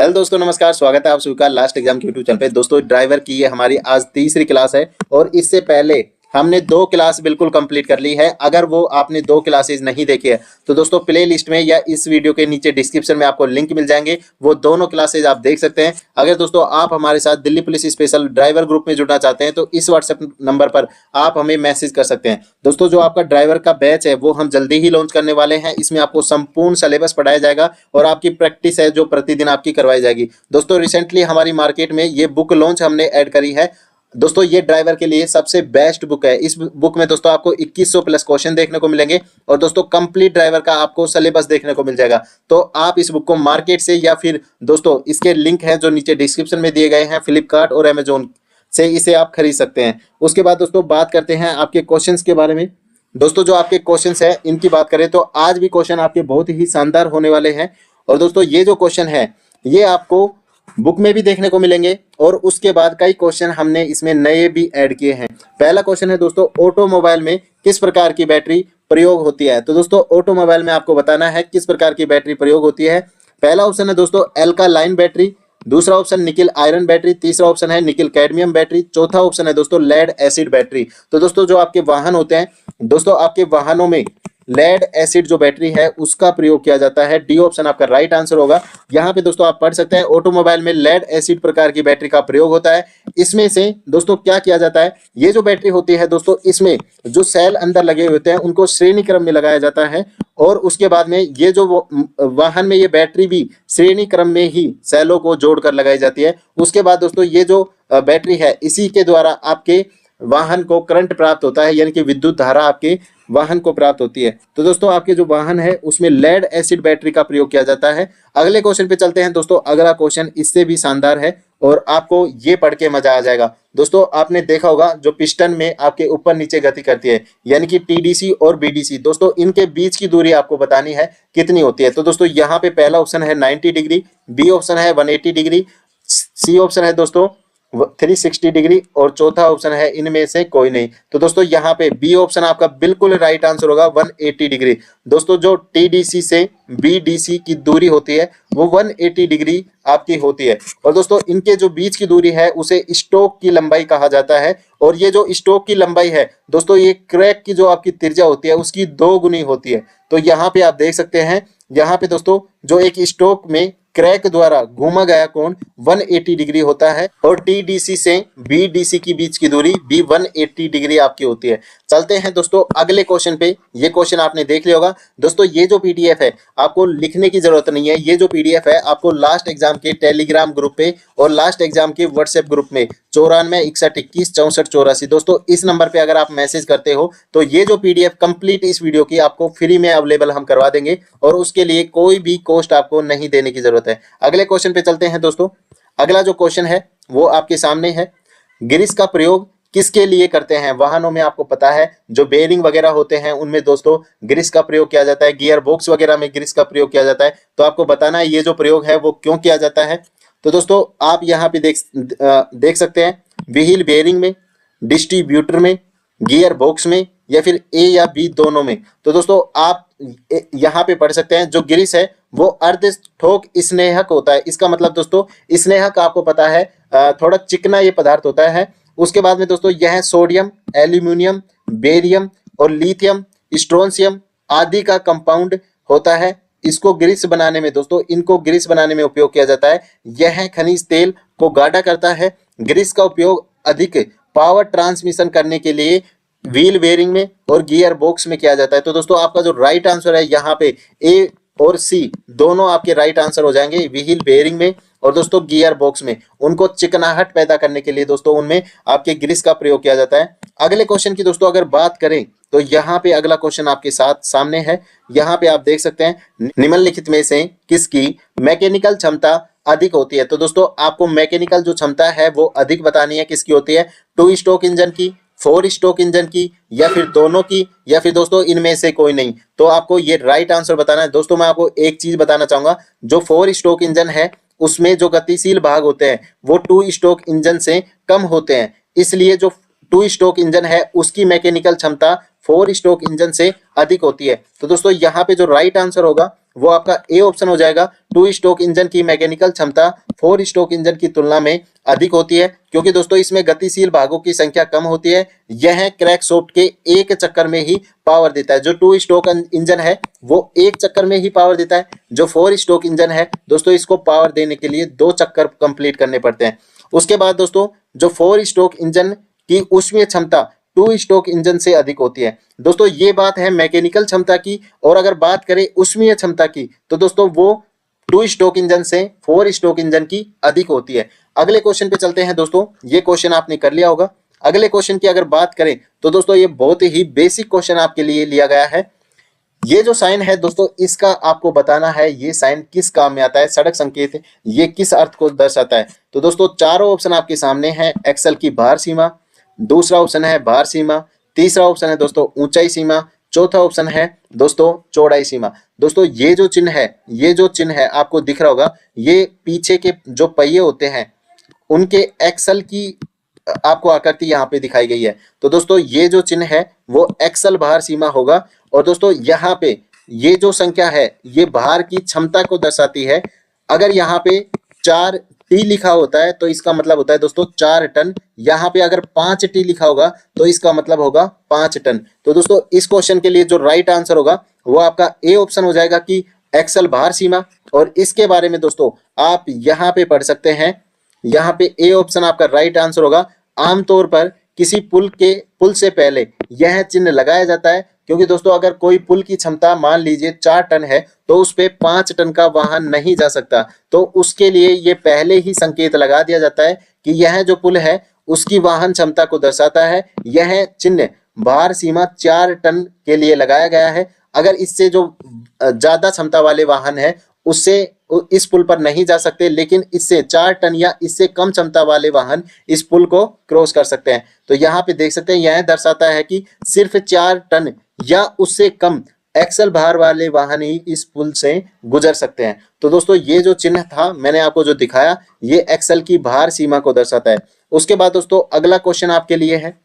Hello दोस्तों, नमस्कार। स्वागत है आप सभी का लास्ट एग्जाम के यूट्यूब चैनल पे। दोस्तों ड्राइवर की ये हमारी आज तीसरी क्लास है और इससे पहले हमने 2 क्लास बिल्कुल कंप्लीट कर ली है। अगर वो आपने 2 क्लासेस नहीं देखी है तो दोस्तों प्ले लिस्ट में या इस वीडियो के नीचे डिस्क्रिप्शन में आपको लिंक मिल जाएंगे, वो दोनों क्लासेज आप देख सकते हैं। अगर दोस्तों आप हमारे साथ Delhi police special driver group में जुड़ना चाहते हैं तो इस व्हाट्सएप नंबर पर आप हमें मैसेज कर सकते हैं। दोस्तों जो आपका ड्राइवर का बैच है वो हम जल्दी ही लॉन्च करने वाले हैं। इसमें आपको संपूर्ण सिलेबस पढ़ाया जाएगा और आपकी प्रैक्टिस है जो प्रतिदिन आपकी करवाई जाएगी। दोस्तों रिसेंटली हमारी मार्केट में ये बुक लॉन्च हमने ऐड करी है। दोस्तों ये ड्राइवर के लिए सबसे बेस्ट बुक है। इस बुक में दोस्तों आपको 2100 प्लस क्वेश्चन देखने को मिलेंगे और दोस्तों कंप्लीट ड्राइवर का आपको सिलेबस देखने को मिल जाएगा। तो आप इस बुक को मार्केट से या फिर दोस्तों इसके लिंक हैं जो नीचे डिस्क्रिप्शन में दिए गए हैं, फ्लिपकार्ट और अमेजोन से इसे आप खरीद सकते हैं। उसके बाद दोस्तों बात करते हैं आपके क्वेश्चंस के बारे में। दोस्तों जो आपके क्वेश्चंस है इनकी बात करें तो आज भी क्वेश्चन आपके बहुत ही शानदार होने वाले हैं। और दोस्तों ये जो क्वेश्चन है ये आपको बुक में भी देखने को मिलेंगे और उसके बाद कई क्वेश्चन हमने इसमें नए भी ऐड किए हैं। पहला क्वेश्चन है दोस्तों, ऑटोमोबाइल में किस प्रकार की बैटरी प्रयोग होती है। तो दोस्तों ऑटोमोबाइल में आपको बताना है किस प्रकार की बैटरी प्रयोग होती है। पहला ऑप्शन है दोस्तों एल्कालाइन बैटरी, दूसरा ऑप्शन निकिल आयरन बैटरी, तीसरा ऑप्शन है निकिल कैडमियम बैटरी, चौथा ऑप्शन है दोस्तों लेड एसिड बैटरी। तो दोस्तों जो आपके वाहन होते हैं, दोस्तों आपके वाहनों में लेड एसिड जो बैटरी है उसका प्रयोग किया जाता है। डी ऑप्शन आपका राइट आंसर होगा। यहाँ पे दोस्तों आप पढ़ सकते हैं ऑटोमोबाइल में लेड एसिड प्रकार की बैटरी का प्रयोग होता है। इसमें से दोस्तों क्या किया जाता है, ये जो बैटरी होती है दोस्तों इसमें जो सेल अंदर लगे होते हैं उनको श्रेणी क्रम में लगाया जाता है और उसके बाद में ये जो वाहन में ये बैटरी भी श्रेणी क्रम में ही सेलों को जोड़कर लगाई जाती है। उसके बाद दोस्तों ये जो बैटरी है इसी के द्वारा आपके वाहन को करंट प्राप्त होता है, यानी कि विद्युत धारा आपके वाहन को प्राप्त होती है। तो दोस्तों आपके जो वाहन है उसमें लेड एसिड बैटरी का प्रयोग किया जाता है। अगले क्वेश्चन पे चलते हैं दोस्तों। अगला क्वेश्चन इससे भी शानदार है और आपको ये पढ़ के मजा आ जाएगा। दोस्तों आपने देखा होगा जो पिस्टन में आपके ऊपर नीचे गति करती है यानी कि टीडीसी और बीडीसी, दोस्तों इनके बीच की दूरी आपको बतानी है कितनी होती है। तो दोस्तों यहाँ पे पहला ऑप्शन है 90 डिग्री, बी ऑप्शन है 180 डिग्री, सी ऑप्शन है दोस्तों 360 डिग्री और चौथा ऑप्शन है इनमें से कोई नहीं। तो दोस्तों यहाँ पे बी ऑप्शन आपका बिल्कुल राइट आंसर होगा, 180 डिग्री। दोस्तों जो टीडीसी से बीडीसी की दूरी होती है वो 180 डिग्री आपकी होती है और दोस्तों इनके जो बीच की दूरी है उसे स्टोक की लंबाई कहा जाता है। और ये जो स्टोक की लंबाई है दोस्तों ये क्रैक की जो आपकी त्रिज्या होती है उसकी 2 गुनी होती है। तो यहाँ पे आप देख सकते हैं, यहाँ पे दोस्तों जो एक स्टोक में क्रैक द्वारा घूमा गया कोण 180 डिग्री होता है और टीडीसी से बीडीसी की बीच की दूरी भी 180 डिग्री आपकी होती है। चलते हैं दोस्तों अगले क्वेश्चन पे। ये क्वेश्चन आपने देख लिया होगा। दोस्तों ये जो पीडीएफ है आपको लिखने की जरूरत नहीं है। ये जो पीडीएफ है आपको लास्ट एग्जाम के टेलीग्राम ग्रुप पे और लास्ट एग्जाम के व्हाट्सएप ग्रुप में 94 61 21 64 84 दोस्तों इस नंबर पे अगर आप मैसेज करते हो तो ये जो पीडीएफ कंप्लीट इस वीडियो की आपको फ्री में अवेलेबल हम करवा देंगे और उसके लिए कोई भी कॉस्ट आपको नहीं देने की जरूरत है। अगले क्वेश्चन पे चलते हैं दोस्तों। अगला जो क्वेश्चन है वो आपके सामने है, ग्रीस का प्रयोग किसके लिए करते हैं। वाहनों में आपको पता है जो बेयरिंग वगैरह होते हैं उनमें दोस्तों ग्रीस का प्रयोग किया जाता है, गियर बॉक्स वगैरह में ग्रीस का प्रयोग किया जाता है। तो आपको बताना है ये जो प्रयोग है वो क्यों किया जाता है। तो दोस्तों आप यहाँ पे देख सकते हैं व्हील बेयरिंग में, डिस्ट्रीब्यूटर में, गियर बॉक्स में या फिर ए या बी दोनों में। तो दोस्तों आप यहाँ पे पढ़ सकते हैं जो ग्रीस है वो अर्ध ठोक स्नेहक होता है। इसका मतलब दोस्तों स्नेहक आपको पता है थोड़ा चिकना ये पदार्थ होता है। उसके बाद में दोस्तों यह सोडियम, एल्यूमिनियम, बेरियम और लिथियम, स्ट्रोंशियम आदि का कंपाउंड होता है। इसको ग्रीस बनाने में दोस्तों इनको ग्रीस बनाने में उपयोग किया जाता है। यह खनिज तेल को गाढ़ा करता है। ग्रीस का उपयोग अधिक पावर ट्रांसमिशन करने के लिए व्हील बेयरिंग में और गियर बॉक्स में किया जाता है। तो दोस्तों आपका जो राइट आंसर है यहाँ पे ए और सी दोनों आपके राइट आंसर हो जाएंगे। व्हील बेयरिंग में और दोस्तों गियर बॉक्स में उनको चिकनाहट पैदा करने के लिए दोस्तों उनमें आपके ग्रीस का प्रयोग किया जाता है। अगले क्वेश्चन की दोस्तों अगर बात करें तो यहाँ पे अगला क्वेश्चन आपके साथ सामने है। यहाँ पे आप देख सकते हैं निम्नलिखित में से किसकी मैकेनिकल क्षमता अधिक होती है। तो दोस्तों आपको मैकेनिकल जो क्षमता है वो अधिक बतानी है, किसकी होती है, 2 स्ट्रोक इंजन की, 4 स्ट्रोक इंजन की या फिर दोनों की या फिर दोस्तों इनमें से कोई नहीं। तो आपको ये राइट आंसर बताना है। दोस्तों मैं आपको एक चीज बताना चाहूंगा, जो 4 स्ट्रोक इंजन है उसमें जो गतिशील भाग होते हैं वो 2 स्ट्रोक इंजन से कम होते हैं, इसलिए जो 2 स्ट्रोक इंजन है उसकी मैकेनिकल क्षमता 4 स्ट्रोक इंजन से अधिक होती है। तो दोस्तों यहाँ पे जो राइट आंसर होगा वो आपका ए ऑप्शन हो जाएगा। 2 स्ट्रोक इंजन की मैकेनिकल क्षमता 4 स्ट्रोक इंजन की तुलना में अधिक होती है, क्योंकि दोस्तों इसमें गतिशील भागों की संख्या कम होती है। यह क्रैंकशाफ्ट के एक चक्कर में ही पावर देता है। जो 2 स्ट्रोक इंजन है वो एक चक्कर में ही पावर देता है। जो 4 स्ट्रोक इंजन है दोस्तों, इसको पावर देने के लिए 2 चक्कर कंप्लीट करने पड़ते हैं। उसके बाद दोस्तों जो 4 स्ट्रोक इंजन की ऊष्मीय क्षमता 2 स्ट्रोक इंजन से अधिक होती है। दोस्तों ये बात है मैकेनिकल क्षमता की, और अगर बात करें ऊष्मीय क्षमता की तो दोस्तों वो 2 स्ट्रोक इंजन से 4 स्ट्रोक इंजन की अधिक होती है। अगले क्वेश्चन पे चलते हैं दोस्तों। ये क्वेश्चन आपने कर लिया होगा। अगले क्वेश्चन की अगर बात करें तो दोस्तों ये बहुत ही बेसिक क्वेश्चन आपके लिए लिया गया है। ये जो साइन है दोस्तों, इसका आपको बताना है ये साइन किस काम में आता है। सड़क संकेत ये किस अर्थ को दर्शाता है। तो दोस्तों चारों ऑप्शन आपके सामने हैं। एक्सल की भार सीमा, दूसरा ऑप्शन है भार सीमा, तीसरा ऑप्शन है दोस्तों ऊंचाई सीमा, चौथा ऑप्शन है दोस्तों चौड़ाई सीमा। दोस्तों ये जो चिन्ह है आपको दिख रहा होगा, ये पीछे के जो पहिए होते हैं उनके एक्सल की आपको आकृति यहाँ पे दिखाई गई है। तो दोस्तों ये जो चिन्ह है वो एक्सल भार सीमा होगा। और दोस्तों यहाँ पे ये जो संख्या है ये भार की क्षमता को दर्शाती है। अगर यहाँ पे 4 टी लिखा होता है तो इसका मतलब होता है दोस्तों 4 टन। यहाँ पे अगर 5 टी लिखा होगा तो इसका मतलब होगा 5 टन। तो दोस्तों इस क्वेश्चन के लिए जो राइट आंसर होगा वो आपका ए ऑप्शन हो जाएगा कि एक्सल भार सीमा। और इसके बारे में दोस्तों आप यहाँ पे पढ़ सकते हैं। यहाँ पे ए ऑप्शन आपका राइट आंसर होगा। आमतौर पर किसी पुल से पहले यह चिन्ह लगाया जाता है, क्योंकि दोस्तों अगर कोई पुल की क्षमता मान लीजिए 4 टन है तो उस पे 5 टन का वाहन नहीं जा सकता। तो उसके लिए ये पहले ही संकेत लगा दिया जाता है कि यह जो पुल है उसकी वाहन क्षमता को दर्शाता है। यह चिन्ह भार सीमा 4 टन के लिए लगाया गया है। अगर इससे जो ज्यादा क्षमता वाले वाहन है उससे इस पुल पर नहीं जा सकते, लेकिन इससे 4 टन या इससे कम क्षमता वाले वाहन इस पुल को क्रॉस कर सकते हैं। तो यहाँ पे देख सकते हैं यह दर्शाता है कि सिर्फ 4 टन या उससे कम एक्सल भार वाले वाहन ही इस पुल से गुजर सकते हैं। तो दोस्तों ये जो चिन्ह था मैंने आपको जो दिखाया ये एक्सल की भार सीमा को दर्शाता है। उसके बाद दोस्तों अगला क्वेश्चन आपके लिए है,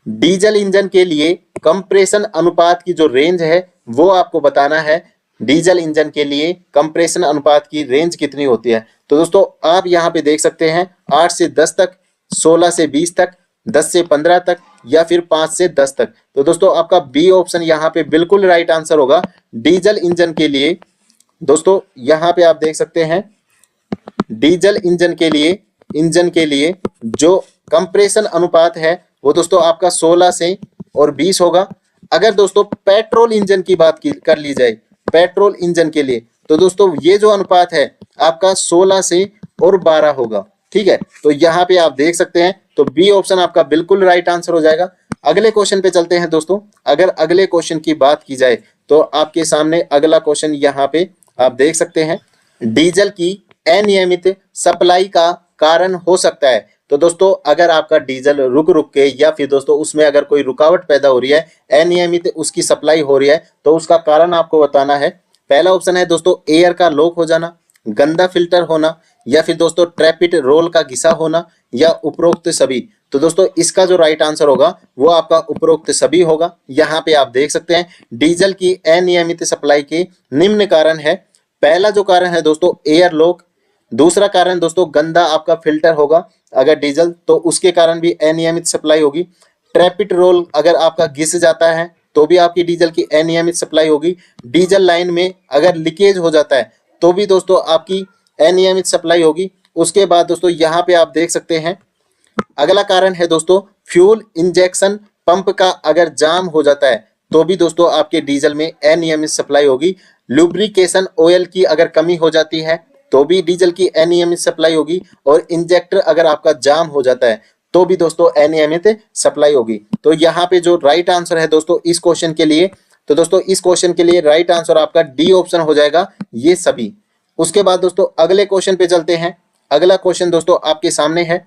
डीजल इंजन के लिए कंप्रेशन अनुपात की जो रेंज है वो आपको बताना है। डीजल इंजन के लिए कंप्रेशन अनुपात की रेंज कितनी होती है। तो दोस्तों आप यहाँ पे देख सकते हैं 8 से 10 तक, 16 से 20 तक, 10 से 15 तक या फिर 5 से 10 तक। तो दोस्तों आपका बी ऑप्शन यहाँ पे बिल्कुल राइट आंसर होगा। डीजल इंजन के लिए दोस्तों यहाँ पे आप देख सकते हैं डीजल इंजन के लिए जो कंप्रेशन अनुपात है वो दोस्तों आपका 16 से और 20 होगा। अगर दोस्तों पेट्रोल इंजन की बात कर ली जाए पेट्रोल इंजन के लिए तो दोस्तों ये जो अनुपात है आपका 16 से और 12 होगा। ठीक है, तो यहाँ पे आप देख सकते हैं। तो बी ऑप्शन आपका बिल्कुल राइट आंसर हो जाएगा। अगले क्वेश्चन पे चलते हैं दोस्तों। अगर अगले क्वेश्चन की बात की जाए तो आपके सामने अगला क्वेश्चन यहाँ पे आप देख सकते हैं, डीजल की अनियमित सप्लाई का कारण हो सकता है। तो दोस्तों अगर आपका डीजल रुक के या फिर दोस्तों उसमें अगर कोई रुकावट पैदा हो रही है, अनियमित उसकी सप्लाई हो रही है, तो उसका कारण आपको बताना है। पहला ऑप्शन है दोस्तों एयर का लॉक हो जाना, गंदा फिल्टर होना, या फिर दोस्तों ट्रैपिड रोल का घिसा होना, या उपरोक्त सभी। तो दोस्तों इसका जो राइट आंसर होगा वो आपका उपरोक्त सभी होगा। यहाँ पे आप देख सकते हैं डीजल की अनियमित सप्लाई के निम्न कारण है। पहला जो कारण है दोस्तों एयर लॉक, दूसरा कारण दोस्तों गंदा आपका फिल्टर होगा अगर डीजल, तो उसके कारण भी अनियमित सप्लाई होगी। ट्रैपिड रोल अगर आपका घिस जाता है तो भी आपकी डीजल की अनियमित सप्लाई होगी। डीजल लाइन में अगर लीकेज हो जाता है तो भी दोस्तों आपकी अनियमित सप्लाई होगी। उसके बाद दोस्तों यहाँ पे आप देख सकते हैं अगला कारण है दोस्तों फ्यूल इंजेक्शन पंप का अगर जाम हो जाता है तो भी दोस्तों आपके डीजल में अनियमित सप्लाई होगी। लुब्रिकेशन ऑयल की अगर कमी हो जाती है तो भी डीजल की अनियमित सप्लाई होगी। और इंजेक्टर अगर आपका जाम हो जाता है तो भी दोस्तों अनियमित सप्लाई होगी। तो यहाँ पे जो राइट आंसर है दोस्तों इस क्वेश्चन के लिए, तो दोस्तों इस क्वेश्चन के लिए राइट आंसर आपका डी ऑप्शन हो जाएगा, ये सभी। उसके बाद दोस्तों अगले क्वेश्चन पे चलते हैं। अगला क्वेश्चन दोस्तों आपके सामने है,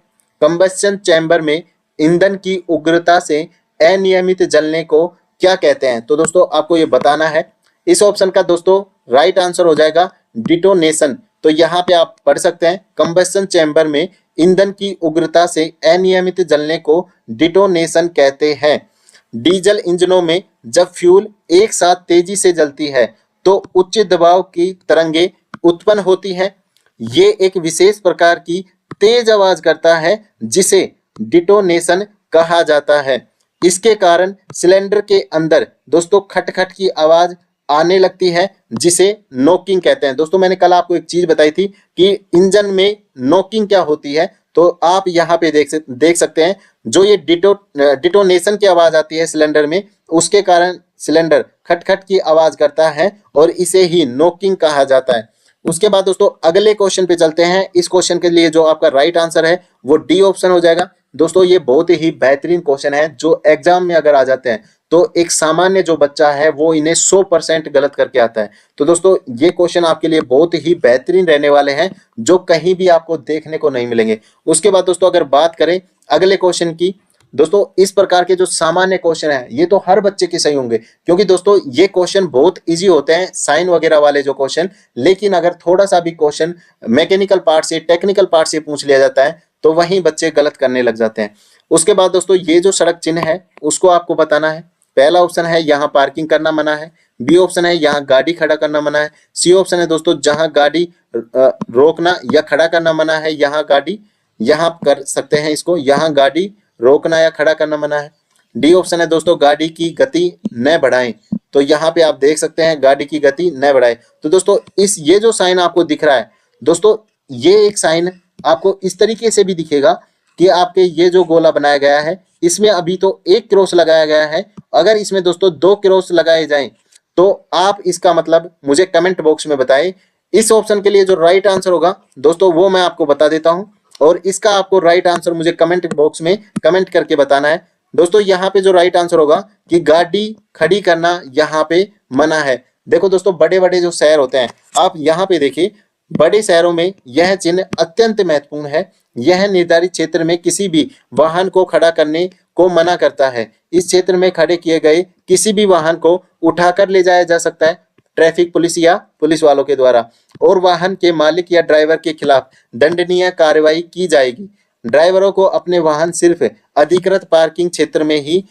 कंबस्शन चैम्बर में ईंधन की उग्रता से अनियमित जलने को क्या कहते हैं। तो दोस्तों आपको ये बताना है। इस ऑप्शन का दोस्तों राइट आंसर हो जाएगा डिटोनेशन। तो यहाँ पे आप पढ़ सकते हैं कंबस्शन चैम्बर में ईंधन की उग्रता से अनियमित जलने को डिटोनेशन कहते हैं। डीजल इंजनों में जब फ्यूल एक साथ तेजी से जलती है तो उच्च दबाव की तरंगे उत्पन्न होती है। ये एक विशेष प्रकार की तेज आवाज करता है जिसे डिटोनेशन कहा जाता है। इसके कारण सिलेंडर के अंदर दोस्तों खटखट की आवाज आने लगती है जिसे नॉकिंग कहते हैं। दोस्तों मैंने कल आपको एक चीज बताई थी कि इंजन में नॉकिंग क्या होती है, तो आप यहाँ पे देख सकते हैं जो ये डिटोनेशन की आवाज आती है सिलेंडर में, उसके कारण सिलेंडर खटखट की आवाज करता है और इसे ही नॉकिंग कहा जाता है। उसके बाद दोस्तों अगले क्वेश्चन पे चलते हैं। इस क्वेश्चन के लिए जो आपका राइट आंसर है वो डी ऑप्शन हो जाएगा। दोस्तों ये बहुत ही बेहतरीन क्वेश्चन है जो एग्जाम में अगर आ जाते हैं तो एक सामान्य जो बच्चा है वो इन्हें 100% गलत करके आता है। तो दोस्तों ये क्वेश्चन आपके लिए बहुत ही बेहतरीन रहने वाले हैं जो कहीं भी आपको देखने को नहीं मिलेंगे। उसके बाद दोस्तों अगर बात करें अगले क्वेश्चन की, दोस्तों इस प्रकार के जो सामान्य क्वेश्चन है ये तो हर बच्चे के सही होंगे क्योंकि दोस्तों ये क्वेश्चन बहुत इजी होते हैं, साइन वगैरह वाले जो क्वेश्चन। लेकिन अगर थोड़ा सा भी क्वेश्चन मैकेनिकल पार्ट से, टेक्निकल पार्ट से पूछ लिया जाता है तो वहीं बच्चे गलत करने लग जाते हैं। उसके बाद दोस्तों ये जो सड़क चिन्ह है उसको आपको बताना है। पहला ऑप्शन है यहाँ पार्किंग करना मना है, बी ऑप्शन है यहाँ गाड़ी खड़ा करना मना है, सी ऑप्शन है दोस्तों जहाँ गाड़ी रोकना या खड़ा करना मना है, यहाँ गाड़ी, यहाँ कर सकते हैं इसको, यहाँ गाड़ी रोकना या खड़ा करना मना है। डी ऑप्शन है दोस्तों गाड़ी की गति न बढ़ाएं, तो यहाँ पे आप देख सकते हैं गाड़ी की गति न बढ़ाएं। तो दोस्तों ये जो साइन आपको दिख रहा है दोस्तों, ये एक साइन आपको इस तरीके से भी दिखेगा कि आपके ये जो गोला बनाया गया है इसमें अभी तो एक क्रॉस लगाया गया है, अगर इसमें दोस्तों 2 क्रॉस लगाए जाएं तो आप इसका मतलब मुझे कमेंट बॉक्स में बताएं। इस ऑप्शन के लिए जो राइट आंसर होगा दोस्तों वो मैं आपको बता देता हूं और इसका आपको राइट आंसर मुझे कमेंट बॉक्स में कमेंट करके बताना है। दोस्तों यहाँ पे जो राइट आंसर होगा कि गाड़ी खड़ी करना यहाँ पे मना है। देखो दोस्तों बड़े बड़े जो शहर होते हैं आप यहाँ पे देखिए, बड़े शहरों में यह चिन्ह अत्यंत महत्वपूर्ण है। यह निर्धारित क्षेत्र में किसी भी वाहन को खड़ा करने को मना करता है। इस क्षेत्र में खड़े किए गए किसी भी वाहन को उठाकर ले जाया जा सकता है ट्रैफिक पुलिस या पुलिस वालों के द्वारा और वाहन के मालिक या ड्राइवर के खिलाफ दंडनीय कार्रवाई की जाएगी। ड्राइवरों को अपने वाहन सिर्फ अधिकृत पार्किंग क्षेत्र में ही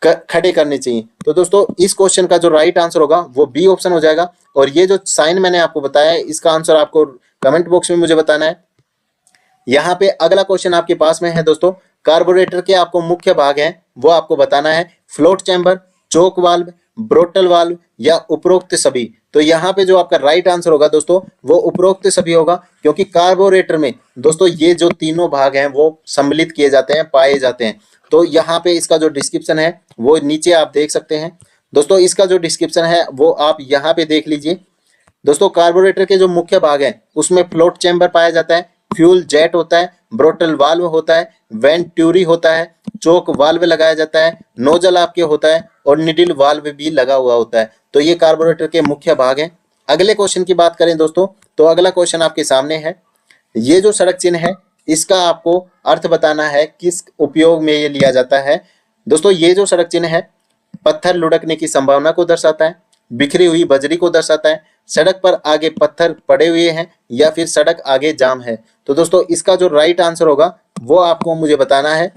खड़े करने चाहिए। तो दोस्तों इस क्वेश्चन का जो राइट आंसर होगा वो बी ऑप्शन हो जाएगा और ये जो साइन मैंने आपको बताया है इसका आंसर आपको कमेंट बॉक्स में मुझे बताना है। यहाँ पे अगला क्वेश्चन आपके पास में है दोस्तों, कार्बोरेटर के आपको मुख्य भाग हैं वो आपको बताना है। फ्लोट चैम्बर, चोक वाल्व, ब्रोटल वाल्व या उपरोक्त सभी। तो यहाँ पे जो आपका राइट आंसर होगा दोस्तों वो उपरोक्त सभी होगा क्योंकि कार्बोरेटर में दोस्तों ये जो तीनों भाग हैं वो सम्मिलित किए जाते हैं, पाए जाते हैं। तो यहाँ पे इसका जो डिस्क्रिप्शन है वो नीचे आप देख सकते हैं। दोस्तों इसका जो डिस्क्रिप्शन है वो आप यहाँ पे देख लीजिए। दोस्तों कार्बोरेटर के जो मुख्य भाग हैं उसमें फ्लोट चैम्बर पाया जाता है, फ्यूल जेट होता है, ब्रोटल वाल्व होता है, वेंटूरी होता है, चोक वाल्व लगाया जाता है, नोजल आपके होता है और निडिल वाल्व भी लगा हुआ होता है। तो ये कार्बोरेटर के मुख्य भाग हैं। अगले क्वेश्चन की बात करें दोस्तों तो अगला क्वेश्चन आपके सामने है। ये जो सड़क चिन्ह है इसका आपको अर्थ बताना है, किस उपयोग में ये लिया जाता है। दोस्तों ये जो सड़क चिन्ह है पत्थर लुढ़कने की संभावना को दर्शाता है, बिखरी हुई बजरी को दर्शाता है, सड़क पर आगे पत्थर पड़े हुए हैं या फिर सड़क आगे जाम है। तो दोस्तों इसका जो राइट आंसर होगा वो आपको मुझे बताना है।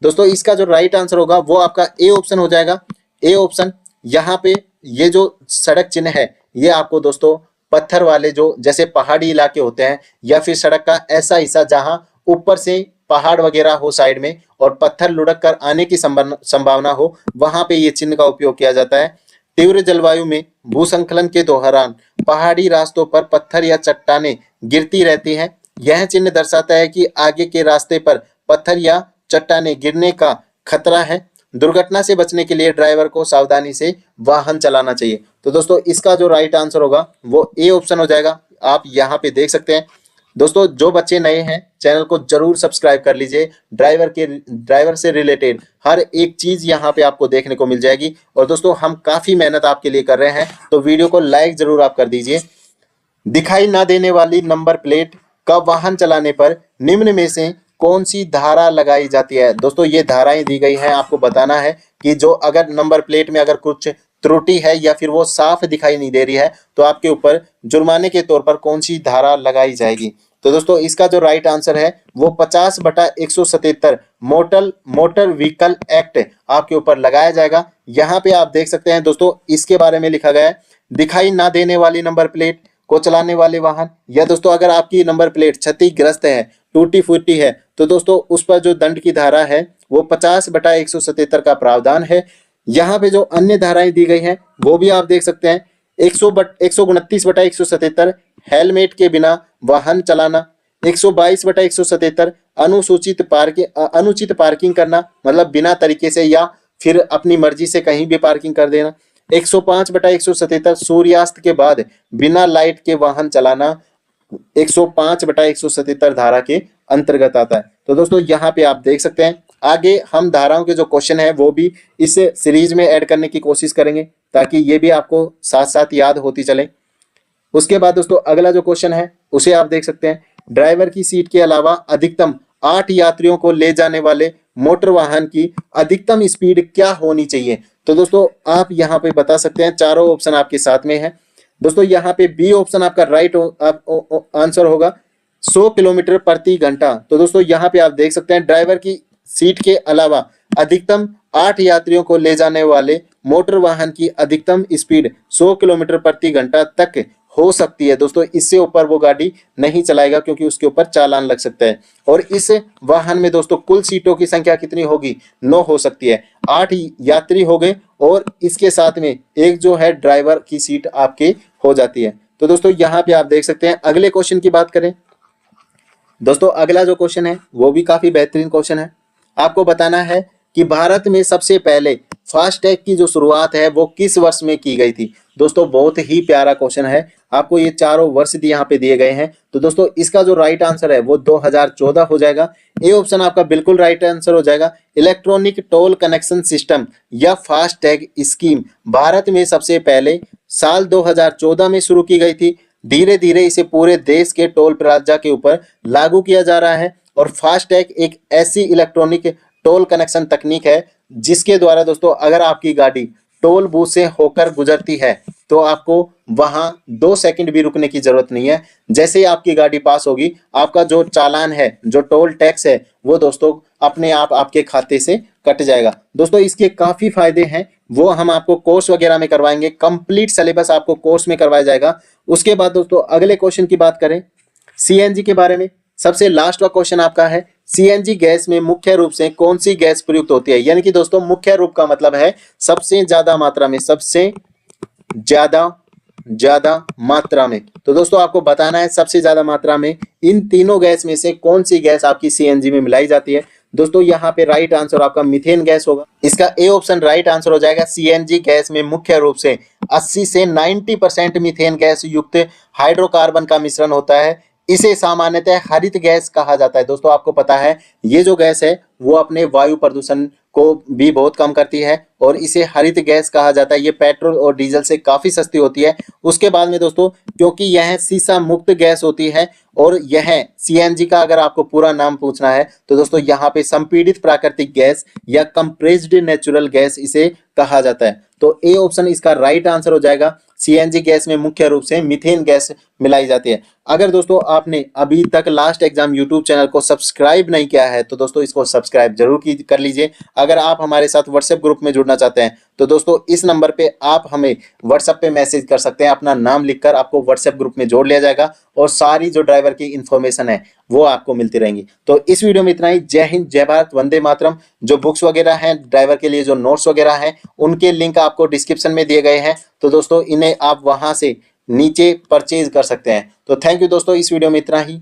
दोस्तों इसका जो राइट आंसर होगा वो आपका ए ऑप्शन हो जाएगा। ए ऑप्शन, यहाँ पे ये जो सड़क चिन्ह है ये आपको दोस्तों पत्थर वाले जो जैसे पहाड़ी इलाके होते हैं या फिर सड़क का ऐसा हिस्सा जहां ऊपर से पहाड़ वगैरह हो साइड में और पत्थर लुढ़क कर आने की संभावना हो, वहां पे ये चिन्ह का उपयोग किया जाता है। तीव्र जलवायु में भूसंकलन के दौरान पहाड़ी रास्तों पर पत्थर या चट्टानें गिरती रहती हैं। यह चिन्ह दर्शाता है कि आगे के रास्ते पर पत्थर या चट्टानें गिरने का खतरा है। दुर्घटना से बचने के लिए ड्राइवर को सावधानी से वाहन चलाना चाहिए। तो दोस्तों इसका जो राइट आंसर होगा वो ए ऑप्शन हो जाएगा। आप यहाँ पे देख सकते हैं। दोस्तों जो बच्चे नए हैं चैनल को जरूर सब्सक्राइब कर लीजिए। ड्राइवर से रिलेटेड हर एक चीज यहाँ पे आपको देखने को मिल जाएगी। और दोस्तों हम काफी मेहनत आपके लिए कर रहे हैं तो वीडियो को लाइक जरूर आप कर दीजिए। दिखाई ना देने वाली नंबर प्लेट का वाहन चलाने पर निम्न में से कौन सी धारा लगाई जाती है। दोस्तों ये धाराएं दी गई हैं, आपको बताना है कि जो अगर नंबर प्लेट में अगर कुछ त्रुटि है या फिर वो साफ दिखाई नहीं दे रही है तो आपके ऊपर जुर्माने के तौर पर कौन सी धारा लगाई जाएगी। तो दोस्तों इसका जो राइट आंसर है वो 50/177 मोटर व्हीकल एक्ट आपके ऊपर लगाया जाएगा। यहाँ पे आप देख सकते हैं दोस्तों, इसके बारे में लिखा गया है, दिखाई ना देने वाली नंबर प्लेट को चलाने वाले वाहन, या दोस्तों अगर आपकी नंबर प्लेट क्षतिग्रस्त है, टूटी फूटी है, तो दोस्तों उस पर जो दंड की धारा है वो 50/177 का प्रावधान है। यहाँ पे जो अन्य धाराएं दी गई हैं वो भी आप देख सकते हैं, 129/177 हेलमेट के बिना वाहन चलाना, 122/177 अनुचित पार्किंग करना, मतलब बिना तरीके से या फिर अपनी मर्जी से कहीं भी पार्किंग कर देना, 105/177 सूर्यास्त के बाद बिना लाइट के वाहन चलाना 105/177 धारा के अंतर्गत आता है। तो दोस्तों यहाँ पे आप देख सकते हैं, आगे हम धाराओं के जो क्वेश्चन है वो भी इस सीरीज में ऐड करने की कोशिश करेंगे ताकि ये भी आपको साथ साथ याद होती चले। उसके बाद दोस्तों अगला जो क्वेश्चन है उसे आप देख सकते हैं, ड्राइवर की सीट के अलावा अधिकतम 8 यात्रियों को ले जाने वाले मोटर वाहन की अधिकतम स्पीड क्या होनी चाहिए। तो दोस्तों आप यहाँ पे बता सकते हैं, चारों ऑप्शन आपके साथ में है। दोस्तों यहाँ पे बी ऑप्शन आपका राइट आंसर होगा 100 किलोमीटर प्रति घंटा। तो दोस्तों यहाँ पे आप देख सकते हैं, ड्राइवर की सीट के अलावा अधिकतम 8 यात्रियों को ले जाने वाले मोटर वाहन की अधिकतम स्पीड 100 किलोमीटर प्रति घंटा तक हो सकती है। दोस्तों इससे ऊपर वो गाड़ी नहीं चलाएगा क्योंकि उसके ऊपर चालान लग सकता है। और इस वाहन में दोस्तों कुल सीटों की संख्या कितनी होगी, 9 हो सकती है। 8 यात्री हो गए और इसके साथ में एक जो है ड्राइवर की सीट आपकी हो जाती है। तो दोस्तों यहाँ पे आप देख सकते हैं, अगले क्वेश्चन की बात करें दोस्तों, अगला जो क्वेश्चन है वो भी काफी बेहतरीन क्वेश्चन है। आपको बताना है कि भारत में सबसे पहले फास्टैग की जो शुरुआत है वो किस वर्ष में की गई थी। दोस्तों बहुत ही प्यारा क्वेश्चन है, आपको ये चारों वर्ष यहाँ पे दिए गए हैं। तो दोस्तों इसका जो राइट आंसर है वो 2014 हो जाएगा। ए ऑप्शन आपका बिल्कुल राइट आंसर हो जाएगा। इलेक्ट्रॉनिक टोल कनेक्शन सिस्टम या फास्टैग स्कीम भारत में सबसे पहले साल 2014 में शुरू की गई थी। धीरे धीरे इसे पूरे देश के टोल प्लाजा के ऊपर लागू किया जा रहा है। और फास्टैग एक ऐसी इलेक्ट्रॉनिक टोल कनेक्शन तकनीक है जिसके द्वारा दोस्तों अगर आपकी गाड़ी टोल बूथ से होकर गुजरती है तो आपको वहां 2 सेकंड भी रुकने की जरूरत नहीं है। जैसे ही आपकी गाड़ी पास होगी, आपका जो चालान है, जो टोल टैक्स है, वो दोस्तों अपने आप आपके खाते से कट जाएगा। दोस्तों इसके काफी फायदे हैं, वो हम आपको कोर्स वगैरह में करवाएंगे। कंप्लीट सिलेबस आपको कोर्स में करवाया जाएगा। उसके बाद दोस्तों अगले क्वेश्चन की बात करें सीएनजी के बारे में, सबसे लास्ट का क्वेश्चन आपका है, सीएनजी गैस में मुख्य रूप से कौन सी गैस प्रयुक्त होती है। यानी कि दोस्तों मुख्य रूप का मतलब है सबसे ज्यादा मात्रा में, सबसे ज्यादा मात्रा में। तो दोस्तों आपको बताना है सबसे ज्यादा मात्रा में इन तीनों गैस में से कौन सी गैस आपकी सीएनजी में मिलाई जाती है। दोस्तों यहाँ पे राइट आंसर आपका मीथेन गैस होगा। इसका ए ऑप्शन राइट आंसर हो जाएगा। सीएनजी गैस में मुख्य रूप से 80 से 90% मीथेन गैस युक्त हाइड्रोकार्बन का मिश्रण होता है। इसे सामान्यतः हरित गैस कहा जाता है। दोस्तों आपको पता है ये जो गैस है वो अपने वायु प्रदूषण को भी बहुत कम करती है और इसे हरित गैस कहा जाता है। ये पेट्रोल और डीजल से काफी सस्ती होती है। उसके बाद में दोस्तों क्योंकि यह सीसा मुक्त गैस होती है और यह सीएनजी का अगर आपको पूरा नाम पूछना है तो दोस्तों यहाँ पे संपीड़ित प्राकृतिक गैस या कंप्रेस्ड नेचुरल गैस इसे कहा जाता है। तो ए ऑप्शन इसका राइट आंसर हो जाएगा। सीएनजी गैस में मुख्य रूप से मीथेन गैस मिलाई जाती है। अगर दोस्तों आपने अभी तक लास्ट एग्जाम यूट्यूब चैनल को सब्सक्राइब नहीं किया है तो दोस्तों इसको सब्सक्राइब जरूर कर लीजिए। अगर आप हमारे साथ व्हाट्सएप ग्रुप में जुड़ना चाहते हैं तो दोस्तों इस नंबर पे आप हमें व्हाट्सएप पे मैसेज कर सकते हैं। अपना नाम लिखकर आपको व्हाट्सएप ग्रुप में जोड़ लिया जाएगा और सारी जो ड्राइवर की इंफॉर्मेशन है वो आपको मिलती रहेंगी। तो इस वीडियो में इतना ही। जय हिंद, जय भारत, वंदे मातरम। जो बुक्स वगैरह हैं ड्राइवर के लिए, जो नोट्स वगैरह हैं, उनके लिंक आपको डिस्क्रिप्शन में दिए गए हैं। तो दोस्तों इन्हें आप वहां से नीचे परचेज कर सकते हैं। तो थैंक यू दोस्तों, इस वीडियो में इतना ही।